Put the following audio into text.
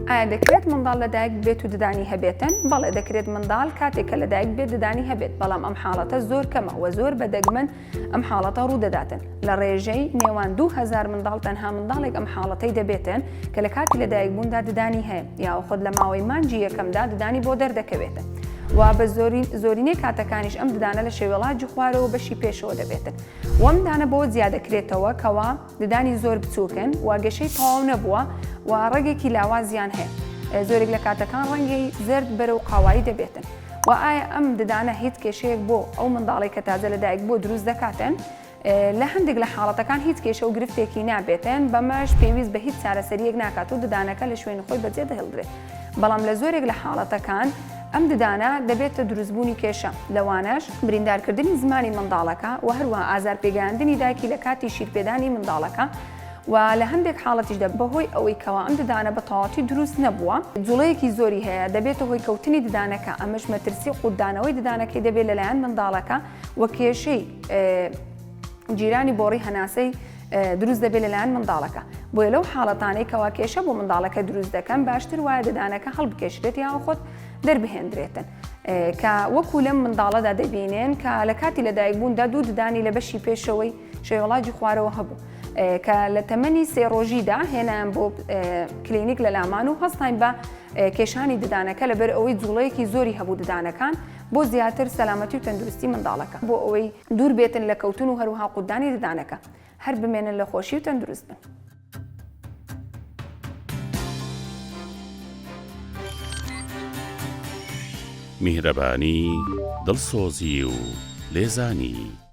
ئایا دەکرێت منداڵ لەدایک بێت و ددانی هەبێتن؟ بەڵێ دەکرێت منداڵ کاتێک کە لەدایک بێت ددانی هەبێت، بەڵام ئەم حاڵەتە زۆر کەمە و زۆر بەدەگمەن ئەم حاڵەتە ڕوودەداتن. لە ڕێژەی نێوان 2000 منداڵ تەنها منداڵێک ئەم حاڵەتەی دەبێتن کە لە کاتی لەدایک بووندا ددانی هەیە یا خۆت لە ماوەی مانجی یەکەمدا ددانی بۆ دەردەکەوێتن. و بە زۆرینەی کاتەکانیش ئەم ددانە لە شێوەڵاتی خوارەوە بەشی پێشەوە دەبێتن. وەم دانە بۆ زیادەکرێتەوە کەوا ددانی زۆر بچووکن و گەشەی تەواو نەبووە و ڕێگێکی لاوازیان هەیە. زۆرێک لە کاتەکان ڕەنگەی زرد بەرە و قاوایی دەبێتن. و ئایا ئەم ددانە هیچ کێشەیەک بۆ ئەو منداڵی کە تازە لەدایک بۆ دروست دەکاتن؟ لە هەندێک لە حاڵەتەکان هیچ کێشە و گرفتێکی نابێتن، بەمەش پێویست بە هیچ چارەسەریەک ناکات و ددانەکە لە شوێنی خۆی بەجێ دەهێڵدرێت. بەڵام لە زۆرێک لە حاڵەتەکان ئەم ددانە دەبێتە دروستبوونی کێشە، لەوانەش بریندارکردنی زمانی منداڵەکە و هەروە ئازارپێگەاندنی دایکی لە کاتی شیرپێدانی منداڵەکە و لە هەندێک حاڵەتیشدا بەهۆی ئەوەی کەوا ئەم ددانە بە تەواوی دروست نەبووە، جوڵەیەکی زۆری هەیە دەبێتە هۆی کەوتنی ددانەکە، ئەمەش مەترسی قوتدانەوەی ددانەکەی دەبێت لەلایەن منداڵەکە و کێشەی جیرانی بۆڕی هەناسەی دروست دەبێت لەلایەن منداڵەکە. بۆیە لەو حاڵەتانەی کەوا کێشە بۆ منداڵەکە دروست دەکەن باشتر وایە ددانەکە هەڵبکێشرێت یان خۆت دەربهێنرێتن. کە وەکو لەم منداڵەدا دەبینێن کە لە کاتی لەدایک بووندا دوو ددانی لە بەشی پێشەوەی شێوەڵاتی خوارەوە هەبوو کە لە تەمەنی 3 ڕۆژیدا هێنایان بۆ کلینیک لە لامان و هەستاین بە کێشانی ددانەکە لەبەر ئەوەی جوڵەیەکی زۆری هەبوو ددانەکان بۆ زیاتر سەلامەتی و تەندروستی منداڵەکە، بۆ ئەوەی دوور بێتن لە کەوتن و هەروەها قوتدانی ددانەکە، هەر بمێنن لە خۆشی و تەندروست بن. میهرەبانی، دڵسۆزی و لێزانی.